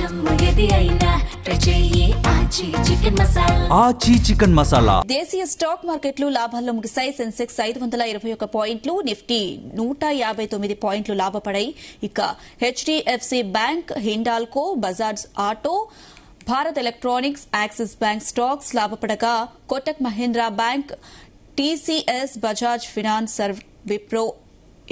ఆచి చికెన్ మసాలా. దేశీయ స్టాక్ మార్కెట్లు లాభాల్లో ముగిశాయి. సెన్సెక్స్ 521 పాయింట్లు, నిఫ్టీ 159 పాయింట్లు లాభపడాయి. ఇక HDFC bank, Hindalco, Bajaj auto, Bharat electronics, Axis bank stocks లాభపడగా Kotak Mahindra bank, TCS, Bajaj finance, Wipro,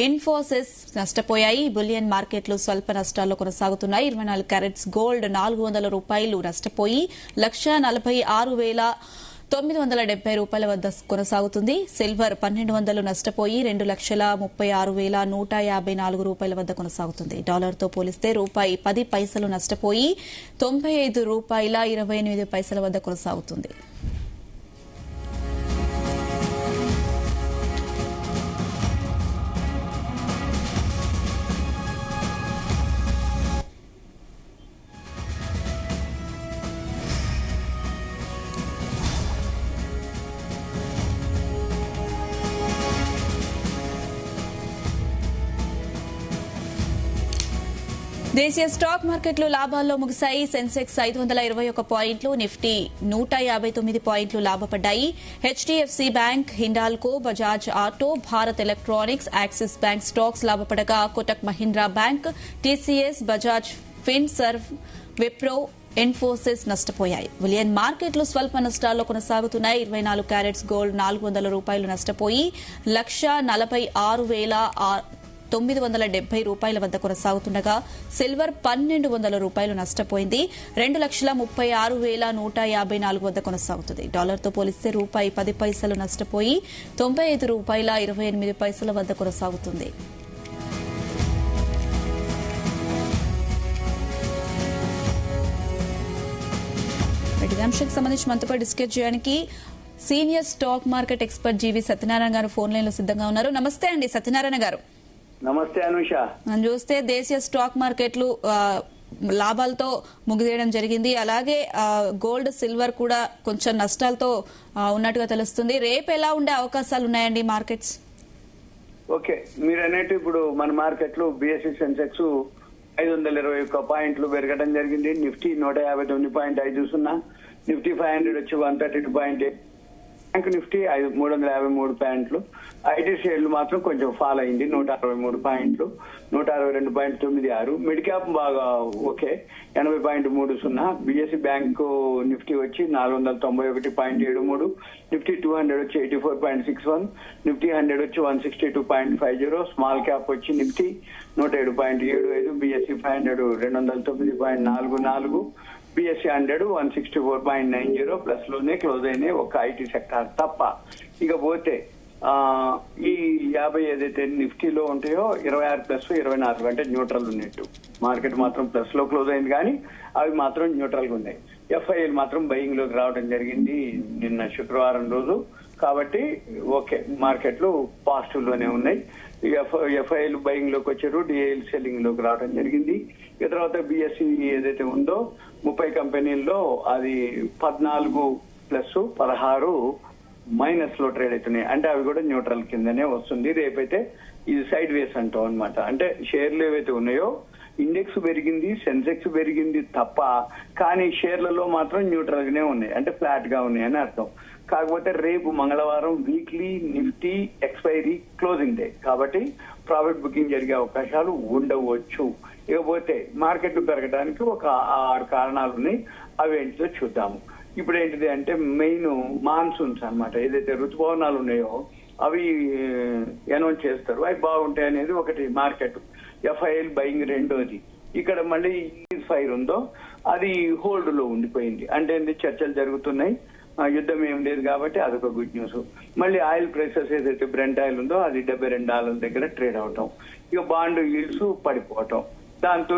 Infosys నష్టపోయాయి. బులియన్ మార్కెట్లు స్వల్ప నష్టాల్లో కొనసాగుతున్నాయి. 24 క్యారెట్స్ గోల్డ్ ₹400 నష్టపోయి 1,46,970 వద్ద కొనసాగుతుంది. సిల్వర్ 1,200 నష్టపోయి ₹2,36,154 వద్ద కొనసాగుతుంది. డాలర్తో పోలిస్తే రూపాయి 10 పైసలు నష్టపోయి ₹95.28 వద్ద కొనసాగుతుంది. దేశీయ స్టాక్ మార్కెట్లు లాభాల్లో ముగిశాయి. సెన్సెక్స్ 521 పాయింట్లు, నిఫ్టీ 159 పాయింట్లు లాభపడ్డాయి. HDFC bank, Hindalco, Bajaj auto, Bharat electronics, Axis bank stocks లాభపడగా Kotak Mahindra bank, TCS, Bajaj Finserv, Wipro, Infosys నష్టపోయాయి. బులియన్ మార్కెట్లు స్వల్ప నష్టాల్లో కొనసాగుతున్నాయి. 24 క్యారెట్స్ గోల్డ్ ₹400 నష్టపోయి 1,46,970 వద్ద కొనసాగుతుండగా సిల్వర్ ₹1,200 నష్టపోయింది. 2,36,154 వద్ద కొనసాగుతుంది. డాలర్తో పోలిస్తే రూపాయి 10 పైసలు నష్టపోయి ₹95.28 వద్ద కొనసాగుతుంది. ఈ అంశానికి సంబంధించి మనతో డిస్కస్ చేయడానికి సీనియర్ స్టాక్ మార్కెట్ ఎక్స్పర్ట్ జీవి సత్యనారాయణ గారు ఫోన్ లైన్ లో సిద్ధంగా ఉన్నారు. నమస్తే అండి సత్యనారాయణ గారు. నమస్తే అనుష. మనం చూస్తే దేశీయ స్టాక్ మార్కెట్లు లాభాలతో ముగిదేయడం జరిగింది. అలాగే గోల్డ్, సిల్వర్ కూడా కొంచెం నష్టాలతో ఉన్నట్టుగా తెలుస్తుంది. రేపు ఎలా ఉండే అవకాశాలు ఉన్నాయండి మార్కెట్స్? ఓకే, మీరు అన్నట్టు ఇప్పుడు మన మార్కెట్లు బిఎస్సి సెన్సెక్స్ 521 పాయింట్లు పెరగడం జరిగింది. నిఫ్టీ 159.50, నిఫ్టీ 500 వచ్చి 132.8, బ్యాంక్ నిఫ్టీ 353 పాయింట్లు. ఐటీ షేర్లు మాత్రం కొంచెం ఫాల్ అయింది, 163 పాయింట్లు, 162.96. మిడ్ క్యాప్ బాగా ఓకే, 80.30. బిఎస్సి బ్యాంకు నిఫ్టీ వచ్చి 491.73, నిఫ్టీ 200 వచ్చి 84.61, నిఫ్టీ 100 వచ్చి 162.50. స్మాల్ క్యాప్ వచ్చి నిఫ్టీ 107.75, బిఎస్సి 500 209.44, బిఎస్సి 100 164.90 ప్లస్ లోనే క్లోజ్ అయినాయి ఒక ఐటీ సెక్టార్ తప్ప. ఇకపోతే ఈ 50 ఏదైతే నిఫ్టీలో ఉంటాయో 26 ప్లస్ 24 అంటే న్యూట్రల్ ఉన్నట్టు. మార్కెట్ మాత్రం ప్లస్ లో క్లోజ్ అయింది కానీ అవి మాత్రం న్యూట్రల్ గా ఉన్నాయి. ఎఫ్ఐఎల్ మాత్రం బయింగ్ లోకి రావడం జరిగింది నిన్న శుక్రవారం రోజు. కాబట్టి ఓకే, మార్కెట్లు పాజిటివ్ లోనే ఉన్నాయి. ఎఫ్ఐఎల్ బయింగ్ లోకి వచ్చారు, డిఐఎల్ సెల్లింగ్ లోకి రావడం జరిగింది. ఇక తర్వాత బిఎస్సి ఏదైతే ఉందో 30 కంపెనీల్లో అది 14 ప్లస్ 16 మైనస్ లో ట్రేడ్ అవుతున్నాయి. అంటే అవి కూడా న్యూట్రల్ కిందనే వస్తుంది. రేపైతే ఇది సైడ్ వేస్ అంటాం అనమాట. అంటే షేర్లు ఏవైతే ఉన్నాయో ఇండెక్స్ పెరిగింది, సెన్సెక్స్ పెరిగింది తప్ప, కానీ షేర్లలో మాత్రం న్యూట్రల్ గానే ఉన్నాయి, అంటే ఫ్లాట్ గా ఉన్నాయి అని అర్థం. కాకపోతే రేపు మంగళవారం weekly Nifty expiry closing day కాబట్టి ప్రాఫిట్ బుకింగ్ జరిగే అవకాశాలు ఉండవచ్చు. ఇకపోతే మార్కెట్ పెరగడానికి ఒక 6 కారణాలు ఉన్నాయి. అవి ఏంటిదో చూద్దాము. ఇప్పుడు ఏంటిది అంటే మెయిన్ మాన్సూన్స్ అన్నమాట. ఏదైతే ఋతుపవనాలు ఉన్నాయో అవి అనౌన్స్ చేస్తారు, అవి బాగుంటాయి అనేది ఒకటి మార్కెట్. ఎఫ్ఐఎల్ బయింగ్ రెండోది. ఇక్కడ మళ్ళీ ఫైర్ ఉందో అది హోల్డ్ లో ఉండిపోయింది. అంటే చర్చలు జరుగుతున్నాయి, యుద్ధం ఏం లేదు కాబట్టి అదొక గుడ్ న్యూస్. మళ్ళీ ఆయిల్ ప్రైసెస్ ఏదైతే బ్రెంట్ ఆయిల్ ఉందో అది $72 దగ్గర ట్రేడ్ అవటం. ఇక బాండ్ ఈల్డ్స్ పడిపోవటం, దాంతో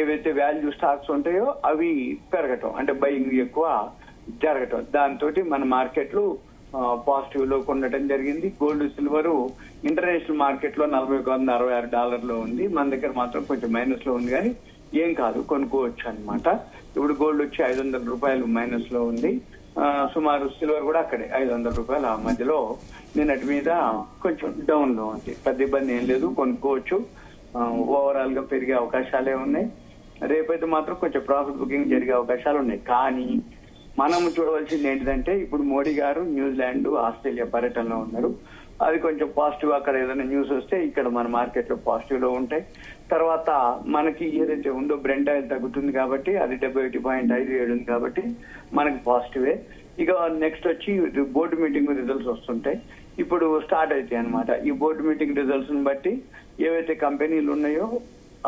ఏవైతే వాల్యూ స్టాక్స్ ఉంటాయో అవి పెరగటం, అంటే బయింగ్ ఎక్కువ జరగటం. దాంతో మన మార్కెట్లు పాజిటివ్ లో ఉండటం జరిగింది. గోల్డ్, సిల్వర్ ఇంటర్నేషనల్ మార్కెట్ లో $41,166 ఉంది. మన దగ్గర మాత్రం కొంచెం మైనస్ లో ఉంది, కానీ ఏం కాదు, కొనుక్కోవచ్చు అనమాట. ఇప్పుడు గోల్డ్ వచ్చి $500 మైనస్ లో ఉంది. సుమారు సిల్వర్ కూడా అక్కడే $500 ఆ మధ్యలో నిన్నటి మీద కొంచెం డౌన్ లో ఉంది. పెద్ద ఇబ్బంది ఏం లేదు, కొనుక్కోవచ్చు. ఓవరాల్ గా పెరిగే అవకాశాలే ఉన్నాయి. రేపైతే మాత్రం కొంచెం ప్రాఫిట్ బుకింగ్ జరిగే అవకాశాలు ఉన్నాయి. కానీ మనం చూడవలసింది ఏంటిదంటే ఇప్పుడు మోడీ గారు న్యూజిలాండ్, ఆస్ట్రేలియా పర్యటనలో ఉన్నారు. అది కొంచెం పాజిటివ్. అక్కడ ఏదైనా న్యూస్ వస్తే ఇక్కడ మన మార్కెట్ లో పాజిటివ్ లో ఉంటాయి. తర్వాత మనకి ఏదైతే ఉందో బ్రెంట్ ఆయిల్ తగ్గుతుంది కాబట్టి అది 71.57 ఉంది కాబట్టి మనకి పాజిటివే. ఇక నెక్స్ట్ వచ్చి బోర్డు మీటింగ్ రిజల్ట్స్ వస్తుంటాయి. ఇప్పుడు స్టార్ట్ అవుతాయి అనమాట. ఈ బోర్డు మీటింగ్ రిజల్ట్స్ ని బట్టి ఏవైతే కంపెనీలు ఉన్నాయో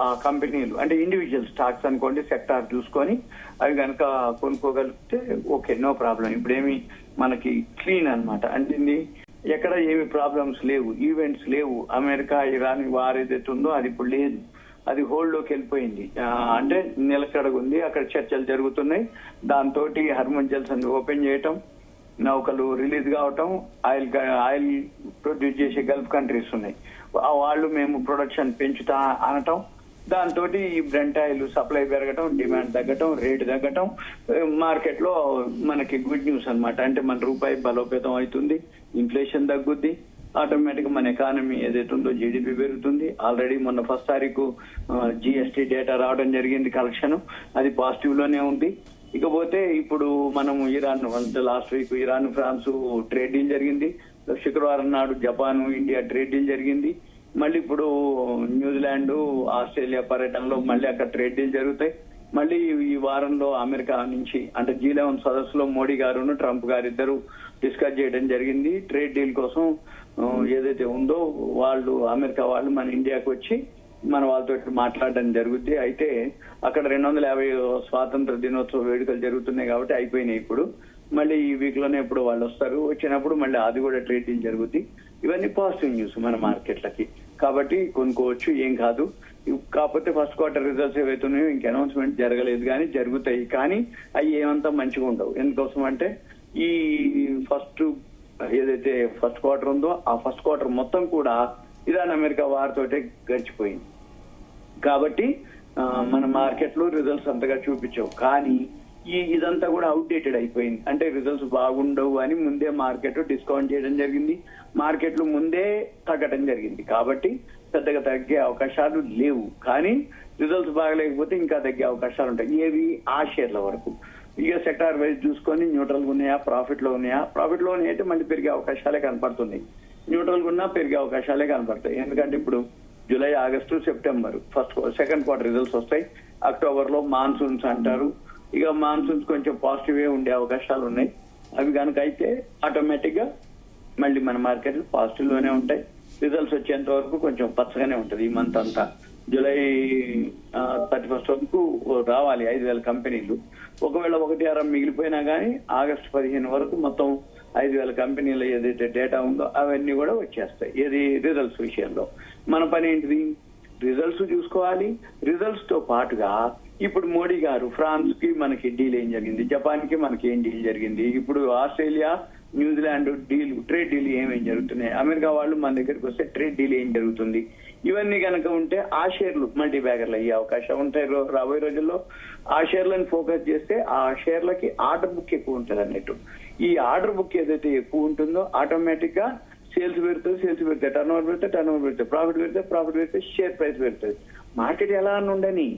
ఆ కంపెనీలు అంటే ఇండివిజువల్ స్టాక్స్ అనుకోండి, సెక్టార్ చూసుకొని అవి కనుక కొనుక్కోగలిగితే ఓకే, నో ప్రాబ్లం. ఇప్పుడేమి మనకి క్లీన్ అనమాట. అంటే ఎక్కడ ఏమి ప్రాబ్లమ్స్ లేవు, ఈవెంట్స్ లేవు. అమెరికా ఇరాన్ వార్ ఏదైతే ఉందో అది ఇప్పుడు లేదు, అది హోల్డ్ లోకి వెళ్ళిపోయింది. అంటే నిలకడగుంది. అక్కడ చర్చలు జరుగుతున్నాయి. దాంతో హర్మన్ జల్సన్ ఓపెన్ చేయటం, నౌకలు రిలీజ్ కావటం, ఆయిల్ ప్రొడ్యూస్ చేసే గల్ఫ్ కంట్రీస్ ఉన్నాయి, వాళ్ళు మేము ప్రొడక్షన్ పెంచుతా అనటం. దాంతో ఈ బ్రెంట్ ఆయిల్ సప్లై పెరగటం, డిమాండ్ తగ్గటం, రేటు తగ్గటం, మార్కెట్ లో మనకి గుడ్ న్యూస్ అన్నమాట. అంటే మన రూపాయి బలోపేతం అవుతుంది, ఇన్ఫ్లేషన్ తగ్గుద్ది, ఆటోమేటిక్ మన ఎకానమీ ఏదైతే ఉందో జీడిపి పెరుగుతుంది. ఆల్రెడీ మొన్న 1st తారీఖు జిఎస్టీ డేటా రావడం జరిగింది, కలెక్షన్ అది పాజిటివ్ లోనే ఉంది. ఇకపోతే ఇప్పుడు మనము ఇరాన్ అంటే last week Iran France trade deal జరిగింది. శుక్రవారం నాడు జపాన్ ఇండియా ట్రేడ్ డీల్ జరిగింది. మళ్ళీ ఇప్పుడు న్యూజిలాండ్, ఆస్ట్రేలియా పర్యటనలో మళ్ళీ అక్కడ ట్రేడ్ డీల్ జరుగుతాయి. మళ్ళీ ఈ వారంలో అమెరికా నుంచి అంటే G11 సదస్సులో మోడీ గారును ట్రంప్ గారు ఇద్దరు డిస్కస్ చేయడం జరిగింది. ట్రేడ్ డీల్ కోసం ఏదైతే ఉందో వాళ్ళు అమెరికా వాళ్ళు మన ఇండియాకు వచ్చి మన వాళ్ళతో మాట్లాడడం జరుగుద్ది. అయితే అక్కడ 250 స్వాతంత్ర దినోత్సవ వేడుకలు జరుగుతున్నాయి కాబట్టి అయిపోయినాయి. ఇప్పుడు మళ్ళీ ఈ వీక్ లోనే ఇప్పుడు వాళ్ళు వస్తారు. వచ్చినప్పుడు మళ్ళీ అది కూడా ట్రేడ్ డీల్ జరుగుద్ది. ఇవన్నీ పాజిటివ్ న్యూస్ మన మార్కెట్లకి, కాబట్టి కొనుక్కోవచ్చు, ఏం కాదు. కాకపోతే ఫస్ట్ క్వార్టర్ రిజల్ట్స్ ఏవైతున్నాయో ఇంక అనౌన్స్మెంట్ జరగలేదు, కానీ జరుగుతాయి. కానీ అవి ఏమంతా మంచిగా ఉండవు. ఎందుకోసం అంటే ఈ ఏదైతే ఫస్ట్ క్వార్టర్ ఉందో ఆ ఫస్ట్ క్వార్టర్ మొత్తం కూడా ఇరాన్ అమెరికా వార్ తోటే గడిచిపోయింది. కాబట్టి మన మార్కెట్ లో రిజల్ట్స్ అంతగా చూపించవు. కానీ ఇదంతా కూడా అవుట్డేటెడ్ అయిపోయింది. అంటే రిజల్ట్స్ బాగుండవు అని ముందే మార్కెట్ డిస్కౌంట్ చేయడం జరిగింది, మార్కెట్లు ముందే తగ్గడం జరిగింది. కాబట్టి పెద్దగా తగ్గే అవకాశాలు లేవు. కానీ రిజల్ట్స్ బాగలేకపోతే ఇంకా తగ్గే అవకాశాలు ఉంటాయి. ఏవి ఆ షేర్ల వరకు. ఇక సెక్టార్ వైజ్ చూసుకొని న్యూట్రల్ గా ఉన్నాయా, ప్రాఫిట్ లో ఉన్నాయా. ప్రాఫిట్ లో అయితే మళ్ళీ పెరిగే అవకాశాలే కనపడుతున్నాయి. న్యూట్రల్ గా ఉన్నా పెరిగే అవకాశాలే కనపడతాయి. ఎందుకంటే ఇప్పుడు July, August, September second quarter results వస్తాయి. అక్టోబర్ లో మాన్సూన్స్ అంటారు. ఇక మాన్సూన్స్ కొంచెం పాజిటివ్ ఉండే అవకాశాలు ఉన్నాయి. అవి కనుక అయితే ఆటోమేటిక్ గా మళ్ళీ మన మార్కెట్ పాజిటివ్ లోనే ఉంటాయి. రిజల్ట్స్ వచ్చేంత వరకు కొంచెం పచ్చగానే ఉంటది. ఈ మంత్ అంతా జూలై 31 వరకు రావాలి 5,000 కంపెనీలు. ఒకవేళ 1-6 మిగిలిపోయినా కానీ ఆగస్టు 15 వరకు మొత్తం 5,000 కంపెనీల ఏదైతే డేటా ఉందో అవన్నీ కూడా వచ్చేస్తాయి. ఏది రిజల్ట్స్ విషయంలో మన పని ఏంటిది, రిజల్ట్స్ చూసుకోవాలి. రిజల్ట్స్ తో పాటుగా ఇప్పుడు మోడీ గారు ఫ్రాన్స్ కి మనకి డీల్ ఏం జరిగింది, జపాన్ కి మనకి ఏం డీల్ జరిగింది, ఇప్పుడు ఆస్ట్రేలియా, న్యూజిలాండ్ ట్రేడ్ డీల్ ఏమేం జరుగుతున్నాయి, అమెరికా వాళ్ళు మన దగ్గరికి వస్తే ట్రేడ్ డీల్ ఏం జరుగుతుంది, ఇవన్నీ కనుక ఉంటే ఆ షేర్లు మల్టీ బ్యాగర్లు అయ్యే అవకాశం ఉంటాయి రాబోయే రోజుల్లో. ఆ షేర్లను ఫోకస్ చేస్తే ఆ షేర్లకి ఆర్డర్ బుక్ ఎక్కువ ఉంటుంది అన్నట్టు. ఈ ఆర్డర్ బుక్ ఏదైతే ఎక్కువ ఉంటుందో ఆటోమేటిక్ గా సేల్స్ పెడితే టర్న్ ఓవర్ పెడితే ప్రాఫిట్ పెడితే షేర్ ప్రైస్ పెడుతుంది. మార్కెట్ ఎలా అని ఉండని,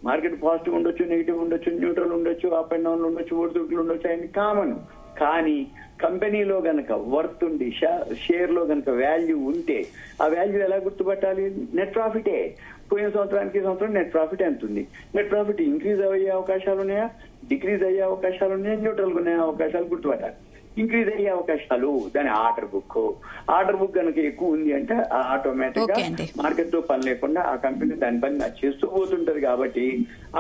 మార్కెట్ పాజిటివ్ ఉండొచ్చు, నెగిటివ్ ఉండొచ్చు, న్యూట్రల్ ఉండొచ్చు, అప్ అండ్ డౌన్ ఉండొచ్చు, ఒడిదుడుకులు ఉండొచ్చు, అన్ని కామన్. కానీ కంపెనీలో గనక వర్త్ ఉండి షేర్ లో గనక వాల్యూ ఉంటే ఆ వాల్యూ ఎలా గుర్తుపట్టాలి, నెట్ ప్రాఫిటే. పోయిన సంవత్సరానికి ఈ సంవత్సరం నెట్ ప్రాఫిట్ ఎంత ఉంది, నెట్ ప్రాఫిట్ ఇంక్రీజ్ అయ్యే అవకాశాలు ఉన్నాయా, డిక్రీజ్ అయ్యే అవకాశాలు ఉన్నాయా, న్యూట్రల్ గా ఉన్నాయా అవకాశాలు గుర్తుపట్టాలి. ఇంక్రీజ్ అయ్యే అవకాశాలు దాని ఆర్డర్ బుక్ కనుక ఎక్కువ ఉంది అంటే ఆటోమేటిక్ గా మార్కెట్ తో పని లేకుండా ఆ కంపెనీ దాని పని చేస్తూ పోతుంటది. కాబట్టి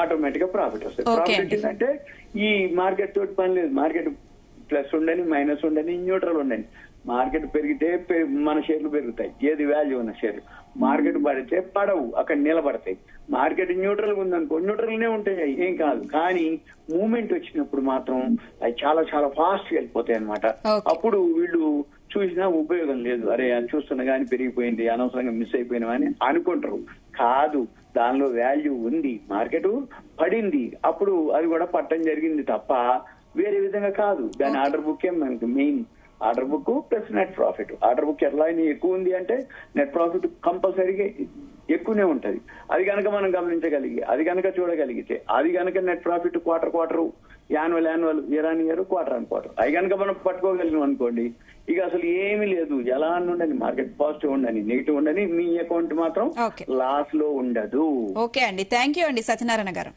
ఆటోమేటిక్ గా ప్రాఫిట్ వస్తుంది. ప్రాఫిట్ అంటే ఈ మార్కెట్ తోటి పని లేదు. మార్కెట్ ప్లస్ ఉండని, మైనస్ ఉండని, న్యూట్రల్ ఉండని. మార్కెట్ పెరిగితే మన షేర్లు పెరుగుతాయి, ఏది వాల్యూ ఉన్న షేర్లు. మార్కెట్ పడితే పడవు, అక్కడ నిలబడతాయి. మార్కెట్ న్యూట్రల్ గా ఉందనుకో న్యూట్రల్నే ఉంటాయి, ఏం కాదు. కానీ మూమెంట్ వచ్చినప్పుడు మాత్రం అవి చాలా చాలా ఫాస్ట్ గా వెళ్ళిపోతాయి అనమాట. అప్పుడు వీళ్ళు చూసినా ఉపయోగం లేదు, అరే అది చూస్తున్నా కానీ పెరిగిపోయింది, అనవసరంగా మిస్ అయిపోయినామని అనుకుంటారు. కాదు, దానిలో వాల్యూ ఉంది, మార్కెట్ పడింది, అప్పుడు అది కూడా పట్టడం జరిగింది తప్ప వేరే విధంగా కాదు. దాని ఆర్డర్ బుక్ మనకి main. Order book plus net profit. Order book ఎట్లా ఎక్కువ ఉంది అంటే నెట్ ప్రాఫిట్ కంపల్సరీగా ఎక్కువనే ఉంటది. అది కనుక మనం గమనించగలిగి, అది కనుక చూడగలిగితే, అది కనుక net profit quarter annual year on year quarter on quarter అది కనుక మనం పట్టుకోగలిగినాం అనుకోండి, ఇక అసలు ఏమీ లేదు. ఎలా ఉండని మార్కెట్ పాజిటివ్ ఉండని నెగిటివ్ ఉండని మీ అకౌంట్ మాత్రం ఓకే. లాస్ లో ఉండదు. ఓకే అండి, థ్యాంక్ యూ అండి సత్యనారాయణ గారు.